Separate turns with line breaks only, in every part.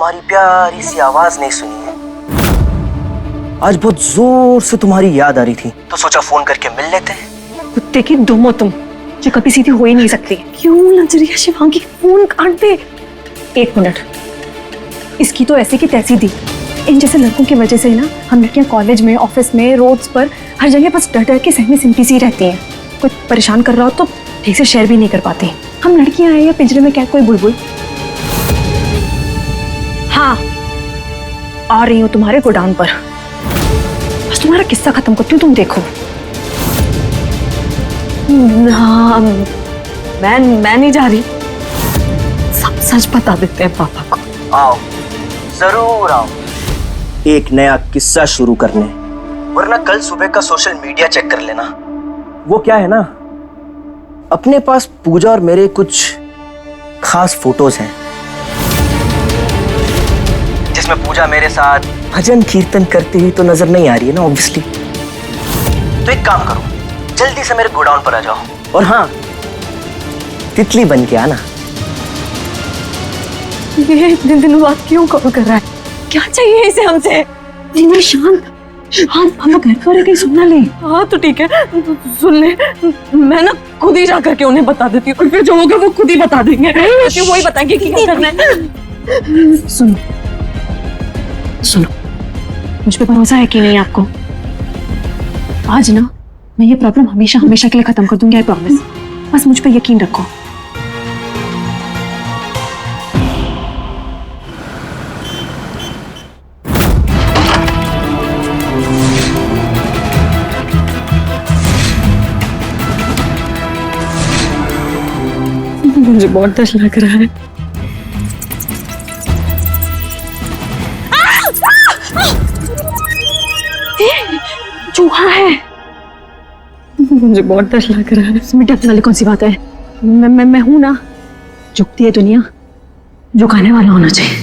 तुम्हारी प्यारी सी आवाज नहीं सुनी है। आज बहुत जोर से तुम्हारी याद आ रही थी, तो सोचा फोन करके मिल लेते हैं।
कुत्ते की दुम हो तुम, जो कभी सीधी हो ही नहीं सकती। क्यों लज रही है शिवांगी? फोन काट दे। 1 मिनट, इसकी तो ऐसी की तैसी थी। इन जैसे लड़कों की वजह से ना हम लड़कियां कॉलेज में, ऑफिस में, रोड्स पर, हर जगह बस डर डर के सहमी सिमटी सी रहती हैं। कोई परेशान कर रहा हो तो ठीक से शेयर भी नहीं कर पाती। हम लड़कियां हैं या पिंजरे में क्या कोई बुलबुल। हाँ, आ रही हूँ तुम्हारे गोडाउन पर। बस तुम्हारा किस्सा खत्म करती हूँ, तुम देखो। हाँ, मैं नहीं जा रही। सब सच बता देते हैं पापा को।
आओ, जरूर आओ। एक नया किस्सा शुरू करने, वरना कल सुबह का सोशल मीडिया चेक कर लेना। वो क्या है ना, अपने पास पूजा और मेरे कुछ खास फोटोज हैं, जिसमें पूजा मेरे साथ भजन कीर्तन करती हुई तो नजर नहीं आ रही है ना, ऑब्वियसली। तो एक काम करो, जल्दी से मेरे गोडाउन पर आ जाओ। और हाँ, तितली बन के आना।
ये इतने दिनों बाद क्यों कॉल कर रहा है? क्या चाहिए इसे हमसे? नहीं, शांत शांत, हम घर पर कहीं सुन ना ले। हाँ तो ठीक है, सुन ले। मैं ना खुद ही जाकर के उन्हें बता देती हूँ, और फिर जो होगा वो खुद ही बता देंगे। वही बताएंगे कि क्या करना है। सुनो सुनो, मुझ पे भरोसा है कि नहीं आपको? आज ना मैं ये प्रॉब्लम हमेशा हमेशा के लिए खत्म कर दूंगी, आई प्रॉमिस। बस मुझ पे यकीन रखो। मुझे बहुत डर लग रहा है। चूहा है। मुझे बहुत डर लग रहा है। इसमें डरने वाली कौन सी बात है? मैं हूं ना। झुकती है दुनिया, झुकाने वाला होना चाहिए।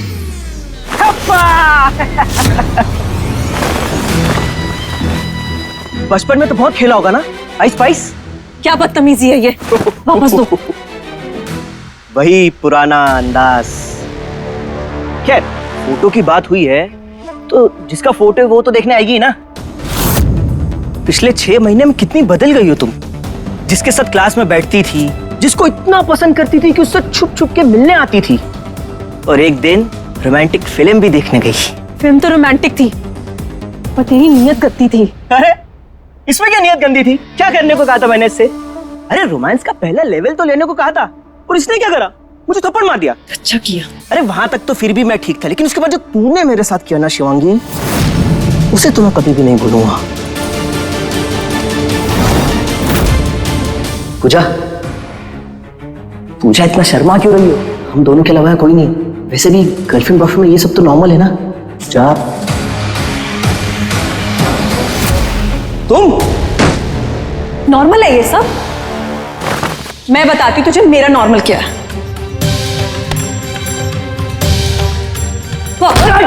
बचपन में तो बहुत खेला होगा ना आइस पाइस।
क्या बदतमीजी है ये, वापस दो।
वही पुराना अंदाज। खैर, फोटो की बात हुई है तो जिसका फोटो है वो तो देखने आएगी ना। पिछले 6 महीने में कितनी बदल गई हो तुम। जिसके साथ क्लास में बैठती थी, जिसको इतना पसंद करती थी कि उससे छुप छुप के मिलने आती थी, और एक दिन रोमांटिक फिल्म भी देखने गई।
फिल्म तो रोमांटिक थी, पर तेरी नीयत गंदी थी।
अरे इसमें क्या नीयत गंदी थी? क्या करने को कहा था मैंने इससे? अरे रोमांस का पहला लेवल तो लेने को कहा था, और इसने क्या करा? मुझे थप्पड़ मार दिया।
अच्छा किया।
अरे वहां तक तो फिर भी मैं ठीक था, लेकिन उसके बाद जो तूने मेरे साथ किया ना शिवांगी, उसे तो मैं कभी भी नहीं भूलूंगा। पूजा, पूजा इतना शर्मा क्यों रही हो? हम दोनों के अलावा कोई नहीं। वैसे भी गर्लफ्रेंड बॉयफ्रेंड में ये सब तो नॉर्मल है ना। जा। तुम
नॉर्मल है ये सब? मैं बताती तुझे मेरा नॉर्मल क्या है।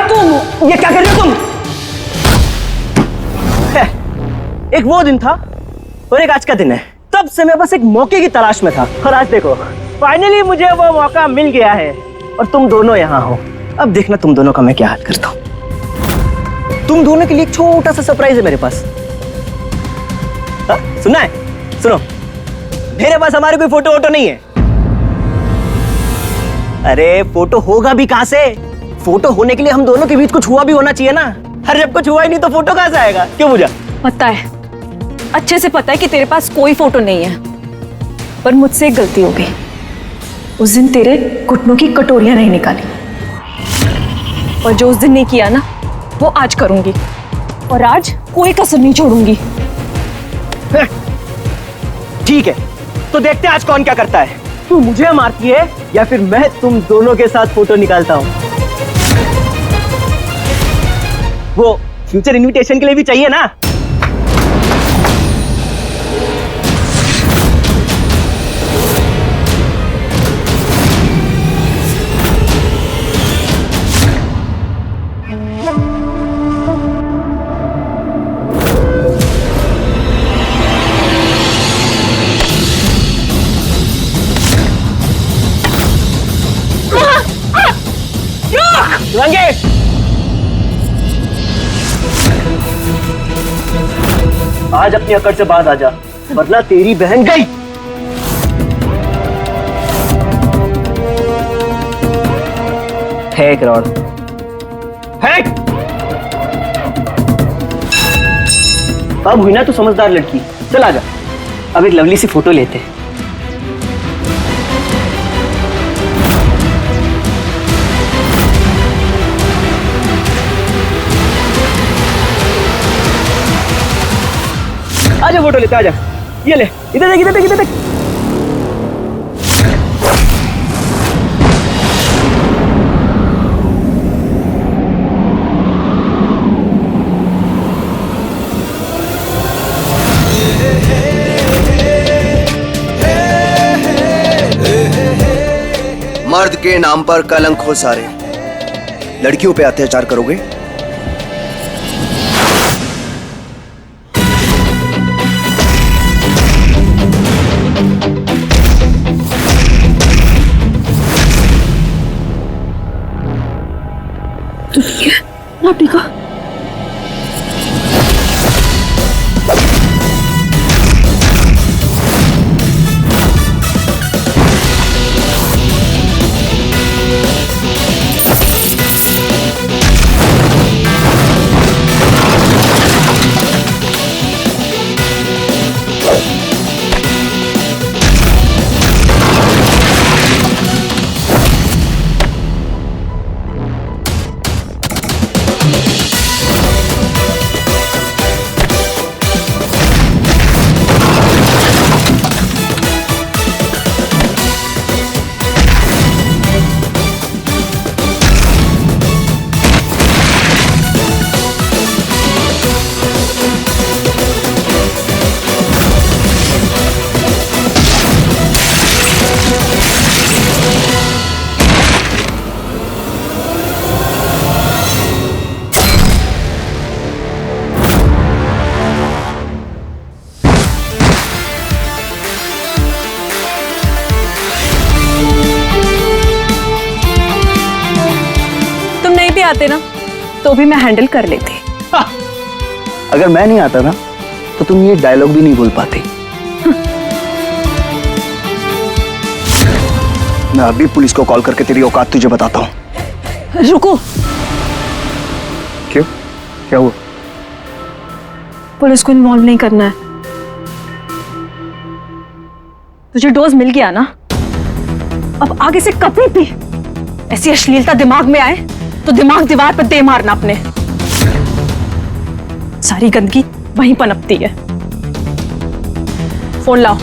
तुम ये क्या कर रहे हो तुम? एक वो दिन था और एक आज का दिन है। तब से मैं बस एक मौके की तलाश में था, और आज देखो फाइनली मुझे वो मौका मिल गया है, और तुम दोनों यहाँ हो। अब देखना तुम दोनों का मैं क्या हाल करता हूँ। तुम दोनों के लिए एक छोटा सा सरप्राइज है मेरे पास। सुना है? सुनो, मेरे पास हमारी कोई फोटो वोटो नहीं है। अरे फोटो होगा भी कहां से? फोटो होने के लिए हम दोनों के बीच कुछ हुआ भी होना चाहिए ना। अरे जब कुछ हुआ ही नहीं तो फोटो कहां से आएगा? क्यों पूजा?
पता है, अच्छे से पता है कि तेरे पास कोई फोटो नहीं है, पर मुझसे एक गलती हो गई। उस दिन तेरे घुटनों की कटोरियां नहीं निकाली, और जो उस दिन नहीं किया ना, वो आज करूंगी, और आज कोई कसर नहीं छोड़ूंगी।
ठीक है, तो देखते हैं आज कौन क्या करता है। तू मुझे मारती है या फिर मैं तुम दोनों के साथ फोटो निकालता हूँ। वो फ्यूचर इनविटेशन के लिए भी चाहिए ना। शिवांगी, आज अपनी अकड़ से बाहर आ जा, वरना तेरी बहन गई। फेंक रॉड, फेंक। अब हुई ना तू समझदार लड़की, चल आजा, अब एक लवली सी फोटो लेते हैं। आजा फोटो लेते, आजा। ये ले, इधर देख, इधर देख, इधर देख।
मर्द के नाम पर कलंक हो सारे, लड़कियों पे अत्याचार करोगे?
ना टीका, आते ना तो भी मैं हैंडल कर लेती।
अगर मैं नहीं आता ना तो तुम ये डायलॉग भी नहीं बोल पाते। मैं अभी पुलिस को कॉल करके तेरी औकात तुझे बताता हूँ।
रुको।
क्यों, क्या हुआ?
पुलिस को इन्वॉल्व नहीं करना है। तुझे डोज मिल गया ना, अब आगे से कभी भी ऐसी अश्लीलता दिमाग में आए तो दिमाग दीवार पर दे मारना अपने। सारी गंदगी वहीं पनपती है। फोन लाओ।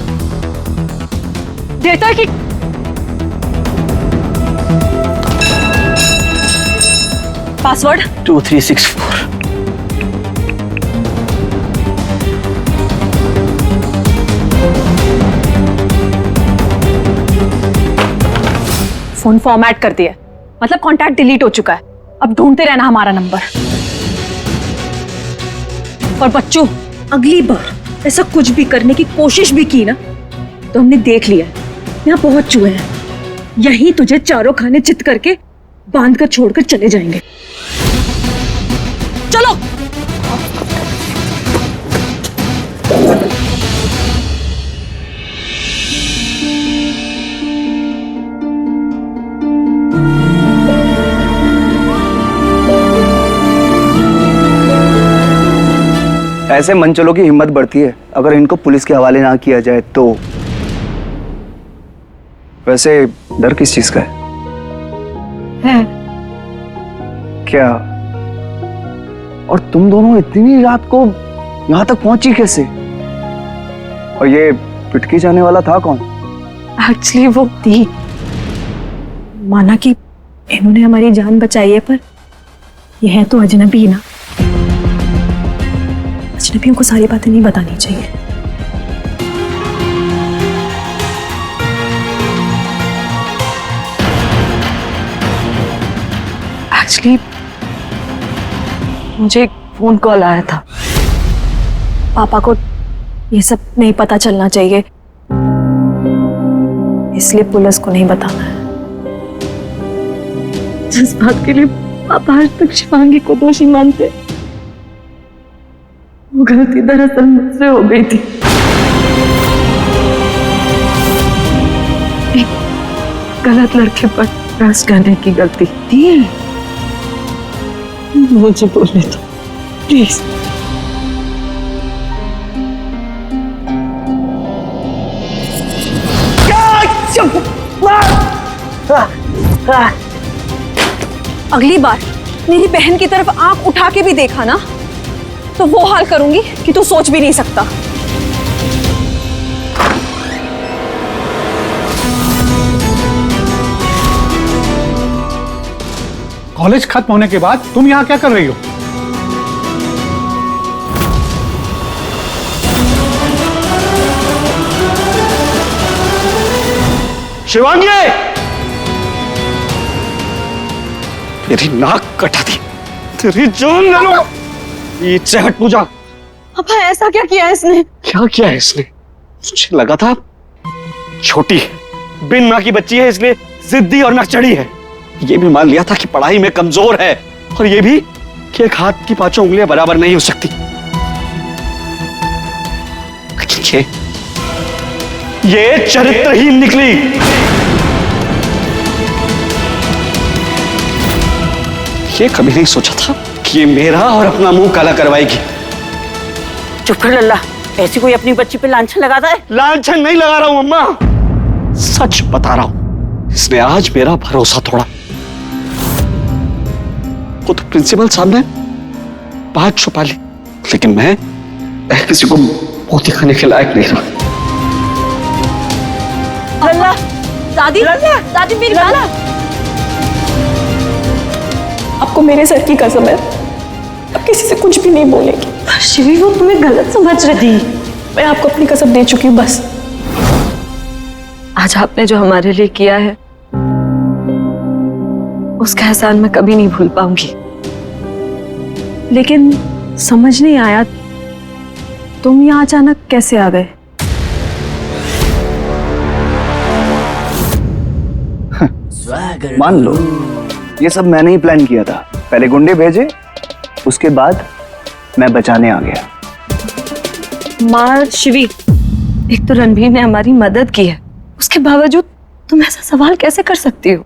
देता है कि पासवर्ड
2364।
फोन फॉर्मेट कर दिया, मतलब कॉन्टैक्ट डिलीट हो चुका है। अब ढूंढते रहना हमारा नंबर। और बच्चों, अगली बार ऐसा कुछ भी करने की कोशिश भी की ना तो हमने देख लिया है, यहाँ बहुत चूहे हैं। यहीं तुझे चारों खाने चित करके बांध कर छोड़कर चले जाएंगे। चलो।
ऐसे मनचलों की हिम्मत बढ़ती है अगर इनको पुलिस के हवाले ना किया जाए तो। वैसे डर किस चीज का है? क्या? और तुम दोनों इतनी रात को यहां तक पहुंची कैसे? और ये पिटकी जाने वाला था कौन?
एक्चुअली वो थी। माना कि इन्होंने हमारी जान बचाई है, पर ये है तो अजनबी ना। अजनबियों को सारी बातें नहीं बतानी चाहिए। एक्चुअली मुझे एक फोन कॉल आया था। पापा को ये सब नहीं पता चलना चाहिए, इसलिए पुलिस को नहीं बताना है। जिस बात के लिए पापा आज तक शिवांगी को दोषी मानते, वो गलती दरअसल मुझसे हो गई थी। एक गलत लड़के पर ट्रस्ट करने की गलती थी। मुझे बोलने दो प्लीज। अगली बार मेरी बहन की तरफ आंख उठा के भी देखा ना तो वो हाल करूंगी कि तू सोच भी नहीं सकता।
कॉलेज खत्म होने के बाद तुम यहाँ क्या कर रही हो?
शिवांगी, तेरी नाक कटा दी, तेरी जान ले लो। ये हट पूजा।
पापा ऐसा क्या किया है इसने?
क्या किया है इसने? मुझे लगा था छोटी बिन माँ की बच्ची है, इसलिए जिद्दी और नकचड़ी है। ये भी मान लिया था कि पढ़ाई में कमजोर है, और ये भी कि एक हाथ की पांचों उंगलियां बराबर नहीं हो सकती। लेकिन ये चरित्रहीन निकली। ये कभी नहीं सोचा था कि ये मेरा और अपना मुंह काला करवाएगी।
चुप कर लल्ला, ऐसी कोई अपनी बच्ची पे लांछन लगाता है?
लांछन नहीं लगा रहा हूं अम्मा, सच बता रहा हूं। इसने आज मेरा भरोसा तोड़ा। वो तो प्रिंसिपल साहब ने बात छुपा ली, लेकिन मैं किसी को मोती खाने के लायक नहीं रहा।
लल्ला, दादी, दादी मेरी बाला। आपको मेरे सर की कसम है, अब किसी से कुछ भी नहीं बोलेगी। शिवी, वो तुम्हें गलत समझ रही थी। मैं आपको अपनी कसम दे चुकी हूँ बस। आज आपने जो हमारे लिए किया है उसका एहसान मैं कभी नहीं भूल पाऊंगी। लेकिन समझ नहीं आया तुम यहाँ अचानक कैसे आ गए?
मान लो ये सब मैंने ही प्लान किया था। पहले गुंडे भेजे, उसके बाद मैं बचाने आ गया।
माँ शिवी, एक तो रणबीर ने हमारी मदद की है, उसके बावजूद तुम ऐसा सवाल कैसे कर सकती हो?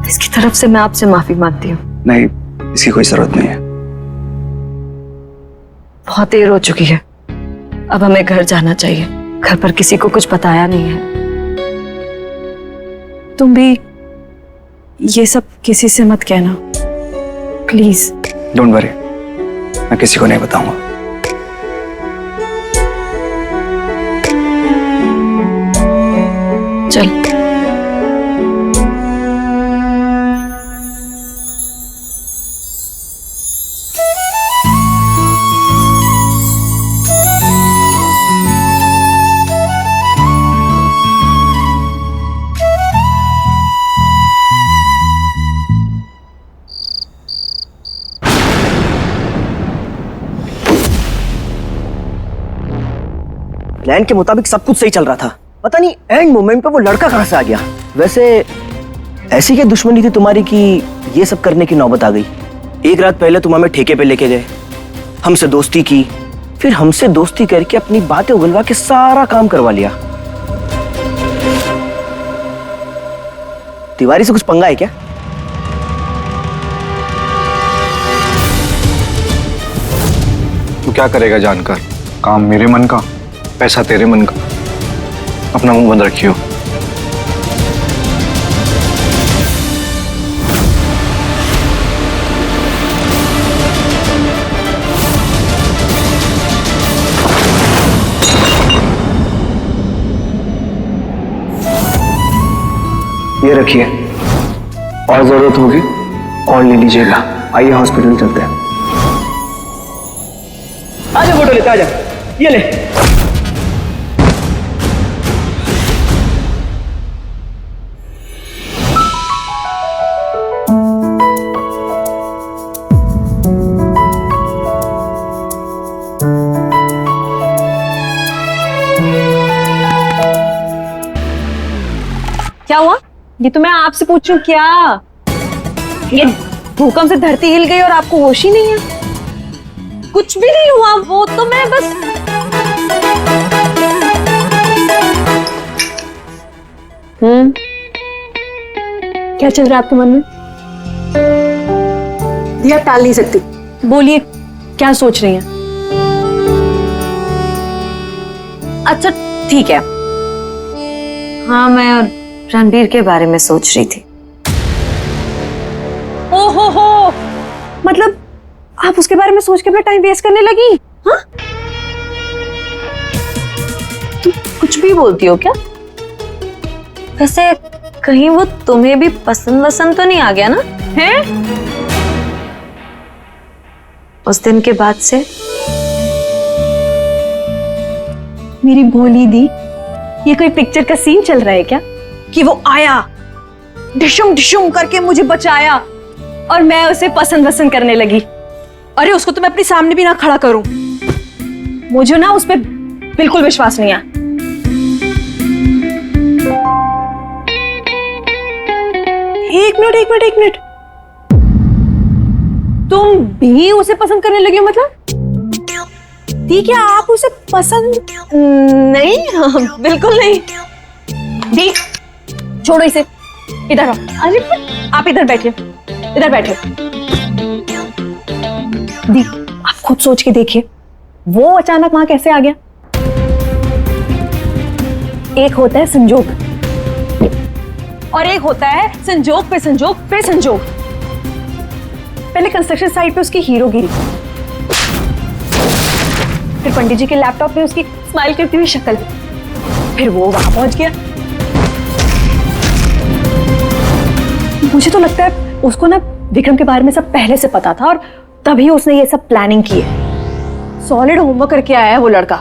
इसकी तरफ से मैं आपसे माफी मांगती हूँ।
नहीं, इसकी कोई जरूरत नहीं है।
बहुत देर हो चुकी है, अब हमें घर जाना चाहिए। घर पर किसी को कुछ बताया नहीं है। तुम भी ये सब किसी से मत कहना प्लीज।
डोंट वरी, मैं किसी को नहीं बताऊंगा।
चल।
प्लान के मुताबिक सब कुछ सही चल रहा था, पता नहीं एंड मोमेंट पे वो लड़का कहां से आ गया। वैसे ऐसी क्या दुश्मनी थी तुम्हारी कि ये सब करने की नौबत आ गई? एक रात पहले तुम हमें ठेके पे लेके गए, हमसे दोस्ती की, फिर हमसे दोस्ती करके अपनी बातें उगलवा के सारा काम करवा लिया। तिवारी से कुछ पंगा है क्या?
तू क्या करेगा जानकर? काम मेरे मन का, पैसा तेरे मन का। अपना मुंह बंद रखियो।
ये रखिए, और जरूरत होगी और ले लीजिएगा। आइए हॉस्पिटल चलते हैं।
आजा फोटो लेते, आजा, ये ले।
क्या हुआ? ये तो मैं आपसे पूछूं क्या? ये भूकंप से धरती हिल गई और आपको होश ही नहीं है? कुछ भी नहीं हुआ, वो तो मैं बस क्या चल रहा है आपके मन में?
दिया टाल नहीं सकती।
बोलिए, क्या सोच रही हैं? अच्छा ठीक है,
हाँ, मैं और रणबीर के बारे में सोच रही थी।
हो मतलब आप उसके बारे में सोच के अपना टाइम वेस्ट करने लगी? हाँ, तुम कुछ भी बोलती हो क्या?
वैसे कहीं वो तुम्हें भी पसंद तो नहीं आ गया ना?
हैं?
उस दिन के बाद से?
मेरी भोली दी, ये कोई पिक्चर का सीन चल रहा है क्या कि वो आया, ढिशुम ढिशुम करके मुझे बचाया और मैं उसे पसंद करने लगी? अरे उसको तो मैं अपने सामने भी ना खड़ा करूं, मुझे ना उस पर बिल्कुल विश्वास नहीं है। एक मिनट, तुम भी उसे पसंद करने लगी हो? मतलब ठीक है, आप उसे पसंद नहीं? बिल्कुल नहीं। दी, छोड़ो इसे, इधर आओ। अरे आप इधर बैठिए, इधर बैठिए। दी, आप खुद सोच के देखिए, वो अचानक वहां कैसे आ गया? एक होता है संजोग और एक होता है संजोग पे संजोग पे संजोग। पहले कंस्ट्रक्शन साइट पे उसकी हीरोगिरी, फिर पंडित जी के लैपटॉप में उसकी स्माइल करती हुई शक्ल, फिर वो वहां पहुंच गया। मुझे तो लगता है उसको ना विक्रम के बारे में सब पहले से पता था और तभी उसने ये सब प्लानिंग की है। सॉलिड होमवर्क करके आया है वो लड़का,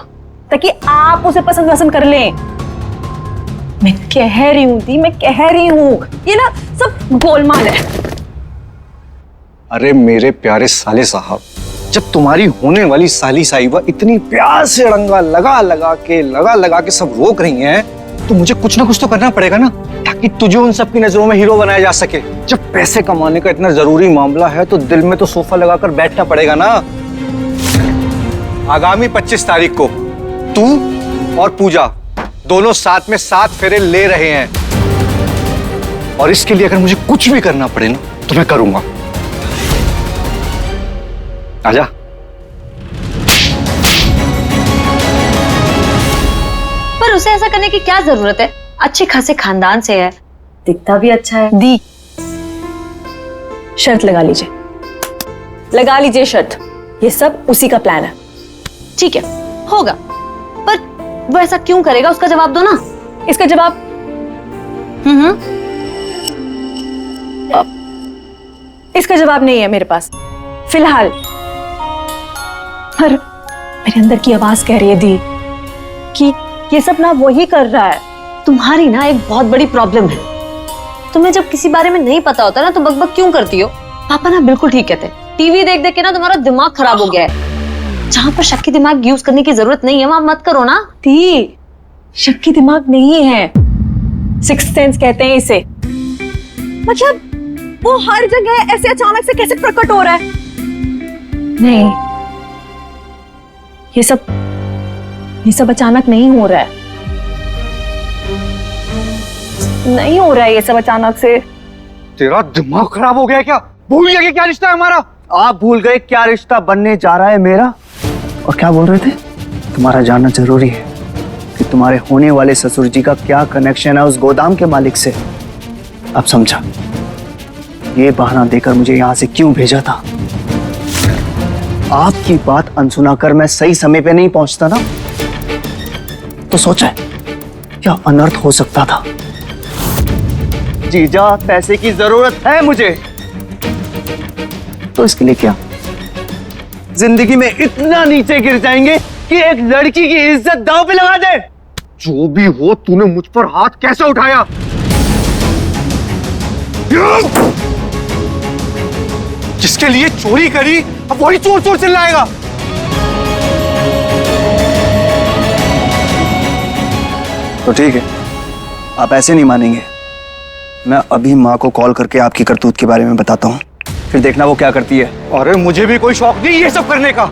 ताकि आप उसे पसंद कर लें। मैं कह रही हूँ दी, मैं कह रही हूँ, ये ना सब गोलमाल है।
अरे मेरे प्यारे साले साहब, जब तुम्हारी होने वाली साली साहिबा इतनी प्यार से रंगा लगा लगा के सब रोक रही हैं, तो मुझे कुछ ना कुछ तो करना पड़ेगा ना, ताकि तुझे उन सबकी नजरों में हीरो बनाया जा सके। जब पैसे कमाने का इतना जरूरी मामला है तो दिल में तो सोफा लगाकर बैठना पड़ेगा ना। आगामी 25 तारीख को तू और पूजा दोनों साथ में 7 फेरे ले रहे हैं, और इसके लिए अगर मुझे कुछ भी करना पड़े ना तो मैं करूंगा। आजा।
पर उसे ऐसा करने की क्या जरूरत है? अच्छे खासे खानदान से है, दिखता भी अच्छा है।
दी, शर्त लगा लीजिए शर्त। ये सब उसी का प्लान है।
ठीक है, होगा, पर वो ऐसा क्यों करेगा? उसका जवाब दो ना।
इसका जवाब इसका जवाब नहीं है मेरे पास फिलहाल, पर मेरे अंदर की आवाज कह रही है दी कि ये सब ना वही कर रहा है।
तुम्हारी ना एक बहुत बड़ी प्रॉब्लम है, तुम्हें जब किसी बारे में नहीं पता होता ना तो बकबक क्यों करती हो? पापा ना बिल्कुल ठीक कहते हैं, टीवी देख देख के ना तुम्हारा दिमाग खराब हो गया है। जहां पर शक्की दिमाग यूज करने की जरूरत नहीं है वहां मत करो ना।
दी, शक्की दिमाग नहीं है, सिक्स्थ सेंस कहते हैं इसे। मतलब वो हर जगह ऐसे अचानक से कैसे प्रकट हो रहा है? नहीं, ये सब अचानक नहीं हो रहा है, नहीं हो रहा है ये सब अचानक से।
तेरा दिमाग खराब हो गया है क्या? भूल गया कि क्या रिश्ता है हमारा?
आप भूल गए क्या रिश्ता बनने जा रहा है मेरा? और क्या बोल रहे थे? तुम्हारा जानना जरूरी है कि तुम्हारे होने वाले ससुर जी का क्या कनेक्शन है उस गोदाम के मालिक से। अब समझा ये बहाना देकर मुझे यहां से क्यों भेजा था। आपकी बात अनसुना कर मैं सही समय पे नहीं पहुंचता ना, तो सोचा क्या अनर्थ हो सकता था। जीजा, पैसे की जरूरत है मुझे, तो इसके लिए क्या जिंदगी में इतना नीचे गिर जाएंगे कि एक लड़की की इज्जत दांव पे लगा दे?
जो भी हो, तूने मुझ पर हाथ कैसे उठाया? जिसके लिए चोरी करी अब वही चोर चोर चिल्लाएगा।
तो ठीक है, आप ऐसे नहीं मानेंगे। मैं अभी माँ को कॉल करके आपकी करतूत के बारे में बताता हूँ, फिर देखना वो क्या करती है।
अरे मुझे भी कोई शौक नहीं ये सब करने का।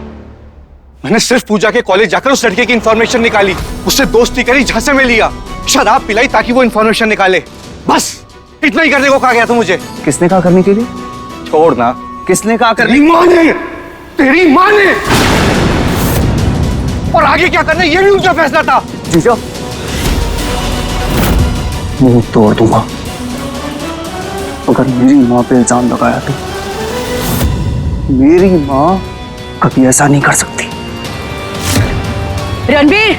मैंने सिर्फ पूजा के कॉलेज जाकर उस लड़के की इंफॉर्मेशन निकाली, उससे दोस्ती करी, झांसे में लिया, शराब पिलाई ताकि वो इंफॉर्मेशन निकाले। बस इतना ही करने को कहा गया था मुझे।
किसने कहा करने के लिए?
छोड़ ना।
किसने कहा करने?
तेरी माँ ने, तेरी माँ ने। और आगे क्या करना ये भी उनका फैसला था।
जीजा, मुंह तोड़ दूंगा अगर मेरी माँ पे इल्जाम लगाया तो। मेरी माँ कभी ऐसा नहीं कर सकती।
रणबीर,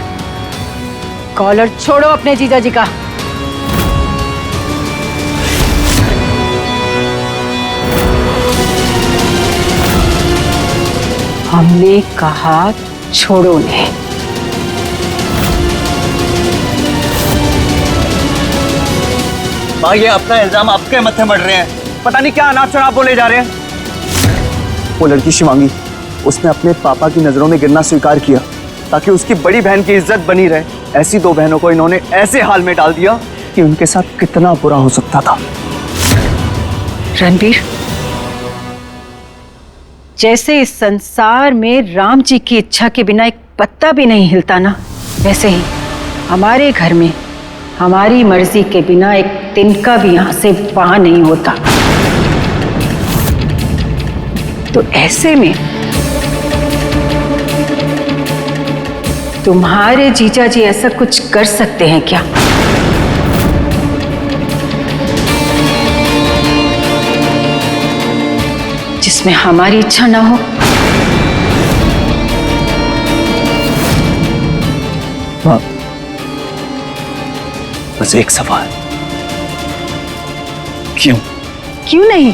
कॉलर छोड़ो अपने जीजा जी का। हमने कहा छोड़ो ने।
माँ, ये अपना इल्जाम आपके मत्थे मर रहे हैं। पता नहीं क्या अनाप शनाप बोले जा रहे हैं।
वो लड़की शिवांगी, उसने अपने पापा की नजरों में गिरना स्वीकार किया ताकि उसकी बड़ी बहन की इज्जत बनी रहे। ऐसी दो बहनों को इन्होंने ऐसे हाल में डाल दिया कि उनके साथ कितना बुरा हो सकता था।
रणबीर, जैसे इस संसार में राम जी की इच्छा के बिना एक पत्ता भी नहीं हिलता ना, वैसे ही हमारे घर में हमारी मर्जी के बिना एक तिनका भी यहां से वहां नहीं होता। तो ऐसे में तुम्हारे जीजा जी ऐसा कुछ कर सकते हैं क्या? जिसमें हमारी इच्छा ना हो?
हाँ, बस एक सवाल, क्यों?
क्यों नहीं?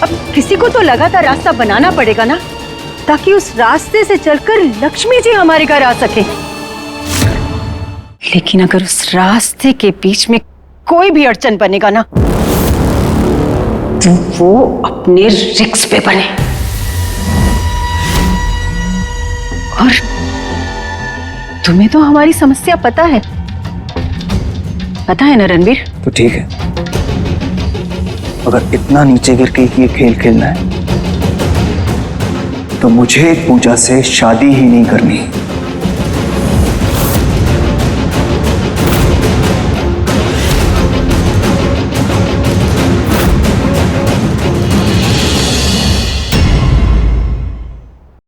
अब किसी को तो लगातार रास्ता बनाना पड़ेगा ना, ताकि उस रास्ते से चलकर लक्ष्मी जी हमारे घर आ सके। लेकिन अगर उस रास्ते के बीच में कोई भी अड़चन बनेगा ना, तो वो अपने रिस्क पे बने। और तुम्हें तो हमारी समस्या पता है ना रणबीर?
तो ठीक है, अगर इतना नीचे गिर के ये खेल खेलना है तो मुझे पूजा से शादी ही नहीं करनी।